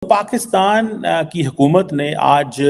पाकिस्तान की हुकूमत ने आज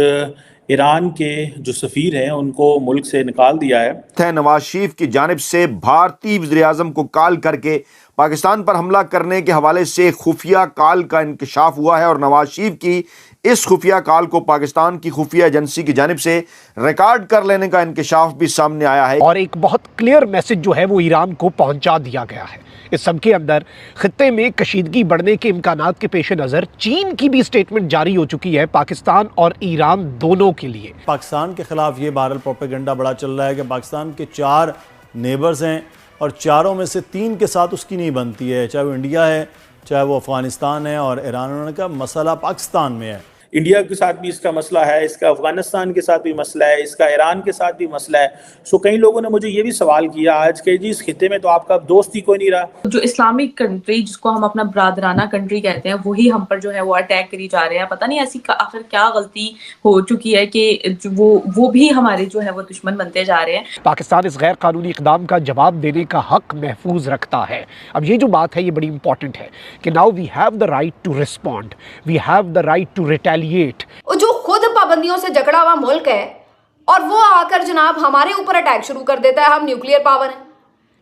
ईरान के जो सफ़ीर हैं उनको मुल्क से निकाल दिया है। नवाज शरीफ की जानिब से भारतीय वज़ीर-ए-आज़म को कॉल करके पाकिस्तान पर हमला करने के हवाले से खुफिया कॉल का इंकशाफ हुआ है और नवाज शरीफ की इस खुफिया कॉल को पाकिस्तान की खुफिया एजेंसी की जानिब से रिकॉर्ड कर लेने का इंकशाफ भी सामने आया है और एक बहुत क्लियर मैसेज जो है वो ईरान को पहुंचा दिया गया है। इस सब के अंदर खित्ते में कशीदगी बढ़ने के इम्कानात के पेश नज़र चीन की भी स्टेटमेंट जारी हो चुकी है पाकिस्तान और ईरान दोनों के लिए। पाकिस्तान के खिलाफ ये वायरल प्रोपेगेंडा बड़ा चल रहा है कि पाकिस्तान के 4 नेबर्स हैं और चारों में से 3 के साथ उसकी नहीं बनती है, चाहे वो इंडिया है, चाहे वो अफगानिस्तान है और ईरान। उन्होंने कहा मसला पाकिस्तान में है। इंडिया के साथ भी इसका मसला है, इसका अफगानिस्तान के साथ भी मसला है, इसका ईरान के साथ भी मसला है। सो कई लोगों ने मुझे ये भी सवाल किया आज के जी इस खित्ते में तो आपका दोस्त ही कोई नहीं रहा। जो इस्लामिक कंट्री जिसको हम अपना ब्रादराना कंट्री कहते हैं वही हम पर जो है वो अटैक करी जा रहे हैं। पता नहीं ऐसी आखिर क्या गलती हो चुकी है कि वो भी हमारे जो है वो दुश्मन बनते जा रहे हैं। पाकिस्तान इस गैर कानूनी इक़दाम का जवाब देने का हक महफूज रखता है। अब ये जो बात है ये बड़ी इंपॉर्टेंट है कि now we have the right to respond, we have the right to retaliate. जो खुद पाबंदियों से जकड़ा हुआ मुल्क है और वो आकर जनाब हमारे ऊपर अटैक शुरू कर देता है, हम न्यूक्लियर पावर हैं।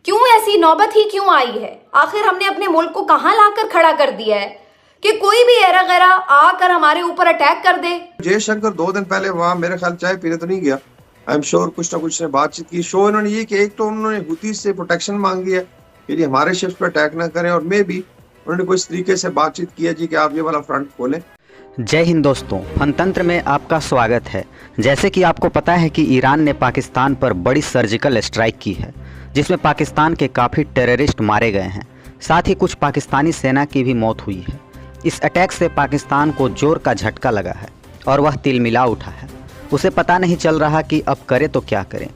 क्यों ऐसी नौबत ही क्यों आई है? आखिर हमने अपने मुल्क को कहां लाकर खड़ा कर दिया है कि कोई भी एरा गैरा आकर हमारे ऊपर अटैक कर दे? जयशंकर 2 दिन पहले वहां मेरे ख्याल चाय पीने तो नहीं गया, आई एम श्योर कुछ ना कुछ ने बातचीत की। शो इन्होंने ये कि एक तो उन्होंने हुती से प्रोटेक्शन मांगी है कि हमारे शिप्स पर अटैक ना करें, और मे भी उन्होंने कुछ तरीके से बातचीत की है जी कि आप ये वाला फ्रंट खोलें। जय हिंद दोस्तों, फनतंत्र में आपका स्वागत है। जैसे कि आपको पता है कि ईरान ने पाकिस्तान पर बड़ी सर्जिकल स्ट्राइक की है जिसमें पाकिस्तान के काफ़ी टेररिस्ट मारे गए हैं, साथ ही कुछ पाकिस्तानी सेना की भी मौत हुई है। इस अटैक से पाकिस्तान को जोर का झटका लगा है और वह तिलमिला उठा है। उसे पता नहीं चल रहा कि अब करे तो क्या करें।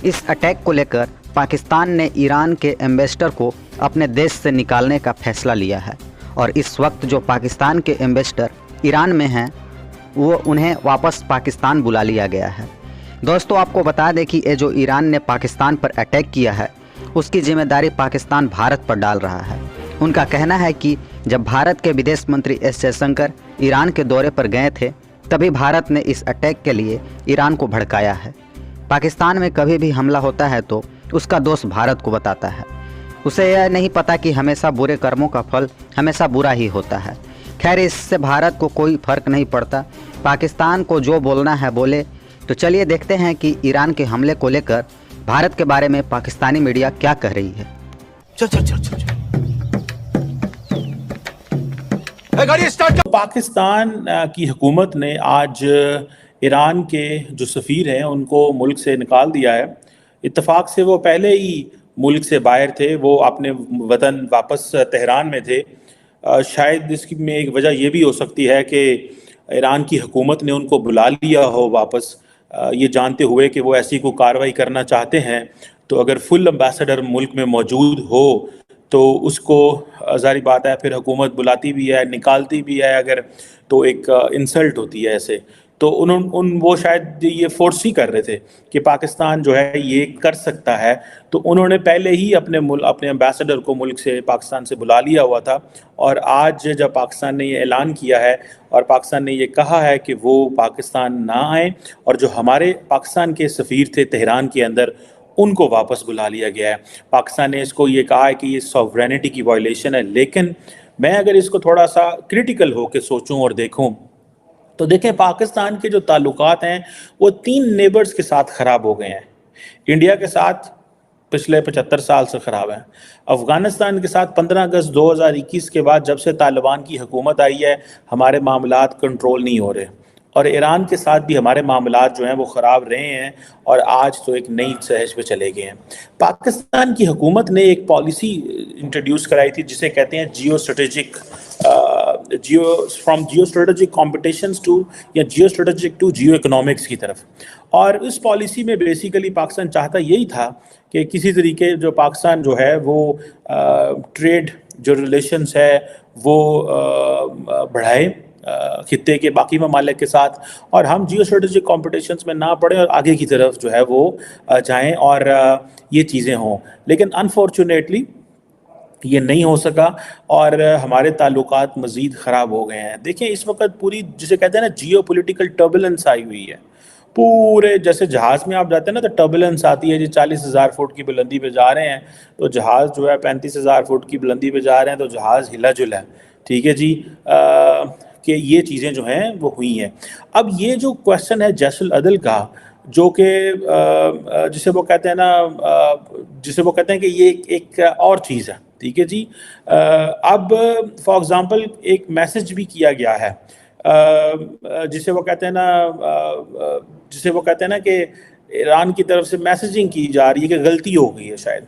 इस अटैक को लेकर पाकिस्तान ने ईरान के एम्बेसडर को अपने देश से निकालने का फैसला लिया है और इस वक्त जो पाकिस्तान के एम्बेसडर ईरान में हैं वो उन्हें वापस पाकिस्तान बुला लिया गया है। दोस्तों आपको बता दें कि ये जो ईरान ने पाकिस्तान पर अटैक किया है उसकी जिम्मेदारी पाकिस्तान भारत पर डाल रहा है। उनका कहना है कि जब भारत के विदेश मंत्री एस जयशंकर ईरान के दौरे पर गए थे तभी भारत ने इस अटैक के लिए ईरान को भड़काया है। पाकिस्तान में कभी भी हमला होता है तो उसका दोष भारत को बताता है। उसे यह नहीं पता कि हमेशा बुरे कर्मों का फल हमेशा बुरा ही होता है। खैर इससे भारत को कोई फ़र्क नहीं पड़ता, पाकिस्तान को जो बोलना है बोले। तो चलिए देखते हैं कि ईरान के हमले को लेकर भारत के बारे में पाकिस्तानी मीडिया क्या कह रही है। चल चल चल चल पाकिस्तान की हुकूमत ने आज ईरान के जो सफ़ीर हैं उनको मुल्क से निकाल दिया है। इत्तेफाक से वो पहले ही मुल्क से बाहर थे, वो अपने वतन वापस तेहरान में थे। शायद इसकी में एक वजह यह भी हो सकती है कि ईरान की हुकूमत ने उनको बुला लिया हो वापस, ये जानते हुए कि वो ऐसी कोई कार्रवाई करना चाहते हैं। तो अगर फुल एम्बेसडर मुल्क में मौजूद हो तो उसको ज़ाहिर बात है फिर हुकूमत बुलाती भी है निकालती भी है अगर, तो एक इंसल्ट होती है ऐसे। तो वो शायद ये फोर्स ही कर रहे थे कि पाकिस्तान जो है ये कर सकता है, तो उन्होंने पहले ही अपने एम्बेसडर को मुल्क से पाकिस्तान से बुला लिया हुआ था। और आज जब पाकिस्तान ने ये ऐलान किया है और पाकिस्तान ने ये कहा है कि वो पाकिस्तान ना आए और जो हमारे पाकिस्तान के सफ़ीर थे तेहरान के अंदर उनको वापस बुला लिया गया है। पाकिस्तान ने इसको ये कहा है कि ये सॉवरेनिटी की वायलेशन है। लेकिन मैं अगर इसको थोड़ा सा क्रिटिकल होकर सोचूं और देखूं तो देखें पाकिस्तान के जो ताल्लुकात हैं वो 3 नेबर्स के साथ ख़राब हो गए हैं। इंडिया के साथ पिछले 75 साल से ख़राब हैं। अफ़गानिस्तान के साथ 15 अगस्त 2021 के बाद जब से तालिबान की हुकूमत आई है हमारे मामलात कंट्रोल नहीं हो रहे। और ईरान के साथ भी हमारे मामलात जो हैं वो ख़राब रहे हैं और आज तो एक नई सहज पे चले गए हैं। पाकिस्तान की हुकूमत ने एक पॉलिसी इंट्रोड्यूस कराई थी जिसे कहते हैं जियो स्ट्रेटेजिक कॉम्पिटिशंस टू या geo strategic to geo economics की तरफ। और इस पॉलिसी में बेसिकली पाकिस्तान चाहता यही था कि किसी तरीके जो पाकिस्तान जो है वो ट्रेड जो रिलेशंस है वो बढ़ाए खित्ते के बाकी ममालिक के साथ, और हम जियो स्ट्रेटेजिक कॉम्पिटिशन्स में ना पड़े और आगे की तरफ जो है वो जाएं और ये चीज़ें हों। लेकिन अनफॉर्चुनेटली ये नहीं हो सका और हमारे ताल्लुकात मज़ीद ख़राब हो गए हैं। देखिए इस वक्त पूरी जिसे कहते हैं ना जियो पोलिटिकल टर्बुलेंस आई हुई है पूरे, जैसे जहाज़ में आप जाते हैं ना तो टर्बुलेंस आती है जी, 40,000 फुट की बुलंदी पे जा रहे हैं तो जहाज़ जो है 35,000 फुट की बुलंदी पे जा रहे हैं तो जहाज़ हिला जुला है, ठीक है जी। कि ये चीज़ें जो हैं वो हुई हैं। अब ये जो क्वेश्चन है जैशुल अदल का, जो कि जिसे वो कहते हैं ना जिसे वो कहते हैं कि ये एक और चीज़ है, ठीक है जी। अब फॉर एग्ज़ाम्पल एक मैसेज भी किया गया है जिसे वो कहते हैं ना कि ईरान की तरफ से मैसेजिंग की जा रही है कि गलती हो गई है शायद,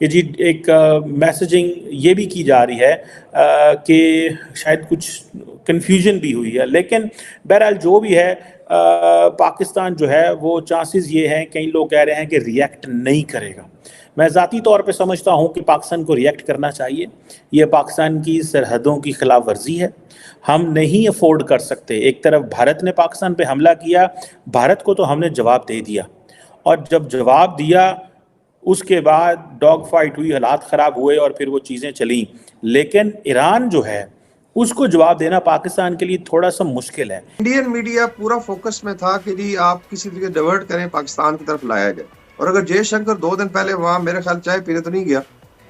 कि जी एक मैसेजिंग ये भी की जा रही है कि शायद कुछ कन्फ्यूजन भी हुई है। लेकिन बहरहाल जो भी है पाकिस्तान जो है वो चांसेस ये हैं, कई लोग कह रहे हैं कि रिएक्ट नहीं करेगा। मैं ज़ाती तौर पे समझता हूँ कि पाकिस्तान को रिएक्ट करना चाहिए। ये पाकिस्तान की सरहदों की खिलाफ वर्जी है, हम नहीं अफोर्ड कर सकते। एक तरफ भारत ने पाकिस्तान पे हमला किया, भारत को तो हमने जवाब दे दिया, और जब जवाब दिया उसके बाद डॉग फाइट हुई, हालात ख़राब हुए और फिर वो चीज़ें चली। लेकिन ईरान जो है उसको जवाब देना पाकिस्तान के लिए थोड़ा सा मुश्किल है। इंडियन मीडिया पूरा फोकस में था कि जी आप किसी तरीके डाइवर्ट करें, पाकिस्तान की तरफ लाया जाए। और अगर जयशंकर 2 दिन पहले वहाँ मेरे ख्याल चाय पीने तो नहीं गया,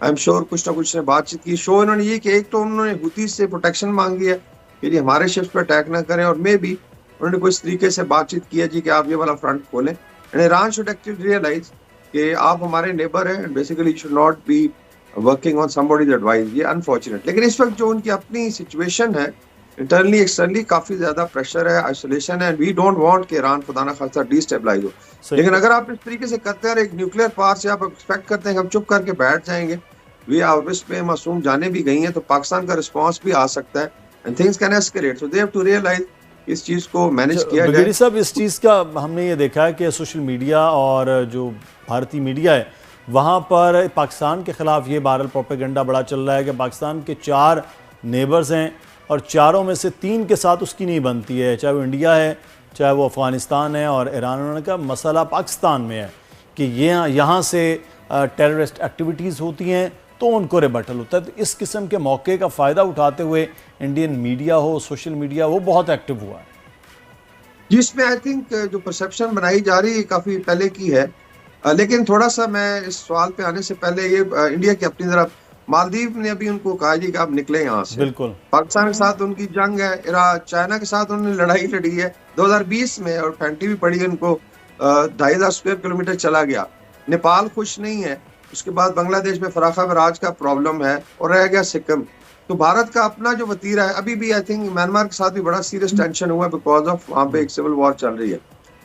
आई एम श्योर कुछ ना कुछ ने बातचीत की। शो इन्होंने ये कि एक तो उन्होंने हुती से प्रोटेक्शन मांगी है कि जी हमारे शिप्स पर अटैक ना करें, और मे भी उन्होंने कुछ तरीके से बातचीत की है जी कि आप ये वाला फ्रंट खोलें। And Iran should actually realise कि आप हमारे नेबर हैं, basically should not be working on somebody's advice. ये अनफॉर्चुनेट, लेकिन इस वक्त जो उनकी अपनी सिचुएशन है इंटरनली एक्सटर्नली काफी ज्यादा प्रेशर है, आइसोलेशन है। वी डोंट वांट कि ईरान खुदा ना खास्ता डिस्टेबलाइज हो। लेकिन अगर आप इस तरीके से करते हैं, एक न्यूक्लियर पावर से आप एक्सपेक्ट करते हैं कि हम चुप करके बैठ जाएंगे, वी ऑब्वियस पे मासूम जाने भी गई हैं, तो पाकिस्तान का रिस्पांस भी आ सकता है and things can escalate. So they have to realise इस चीज को मैनेज किया जाए। साहब इस चीज़ का हमने ये देखा है कि सोशल मीडिया और जो भारतीय मीडिया है वहाँ पर पाकिस्तान के ख़िलाफ़ ये वायरल प्रोपेगेंडा बड़ा चल रहा है कि पाकिस्तान के 4 नेबर्स हैं और चारों में से 3 के साथ उसकी नहीं बनती है, चाहे वो इंडिया है, चाहे वो अफ़गानिस्तान है और ईरान। उन्होंने कहा मसला पाकिस्तान में है कि ये यहाँ से टेररिस्ट एक्टिविटीज़ होती हैं तो उनको रिबटल होता है। तो इस किस्म के मौके का फ़ायदा उठाते हुए इंडियन मीडिया हो, सोशल मीडिया, वो बहुत एक्टिव हुआ है। जिसमें आई थिंक जो परसेप्शन बनाई जा रही है काफ़ी पहले की है। लेकिन थोड़ा सा मैं इस सवाल पे आने से पहले ये इंडिया की अपनी तरफ, मालदीव ने अभी उनको कहा जी कि आप निकले यहाँ से। बिल्कुल पाकिस्तान के साथ उनकी जंग है, चाइना के साथ उन्होंने लड़ाई लड़ी है 2020 में और फेंटी भी पड़ी है उनको, 2,500 स्क्वायर किलोमीटर चला गया। नेपाल खुश नहीं है, उसके बाद बांग्लादेश में फराखा बराज का प्रॉब्लम है और रह गया सिक्किम। तो भारत का अपना जो वतीरा है, अभी भी आई थिंक म्यांमार के साथ भी बड़ा सीरियस टेंशन हुआ बिकॉज ऑफ वहाँ पे एक सिविल वॉर चल रही है।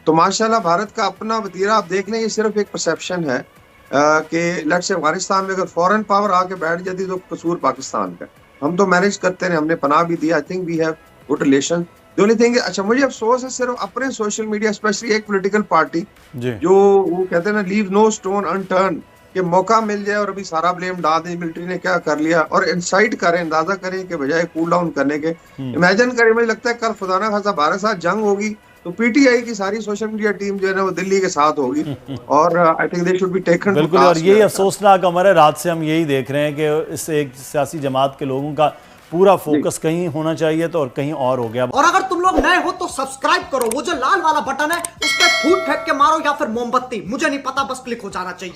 तो माशाल्लाह भारत का अपना वतीरा आप देख लें, ये सिर्फ एक परसेप्शन है कि लेट्स से अफगानिस्तान में अगर फॉरेन पावर आके बैठ जाती तो कसूर पाकिस्तान का। हम तो मैनेज करते रहे, हमने पनाह भी दिया, I think we have good relation. The only thing, अच्छा मुझे अफसोस है सिर्फ अपने सोशल मीडिया, स्पेशली एक पॉलिटिकल पार्टी जो वो कहते हैं ना लीव नो स्टोन अनटर्न, कि मौका मिल जाए और अभी सारा ब्लेम डाल दें मिलिट्री ने क्या कर लिया, और इंसाइट करें, अंदाजा करें कि बजाय कूल डाउन करने के इमेजिन करें। मुझे लगता है कल खुदा ना खासा भारत साथ जंग होगी तो पीटीआई की सारी सोशल मीडिया टीम जो है ना वो दिल्ली के साथ होगी और I think they should be taken. बिल्कुल, और यही अफसोसनाक हमारे रात से हम यही देख रहे हैं कि इस एक सियासी जमात के लोगों का पूरा फोकस कहीं होना चाहिए तो और कहीं और हो गया। और अगर तुम लोग नए हो तो सब्सक्राइब करो, वो जो लाल वाला बटन है उस पर फूट फेंक के मारो या फिर मोमबत्ती, मुझे नहीं पता, बस क्लिक हो जाना चाहिए।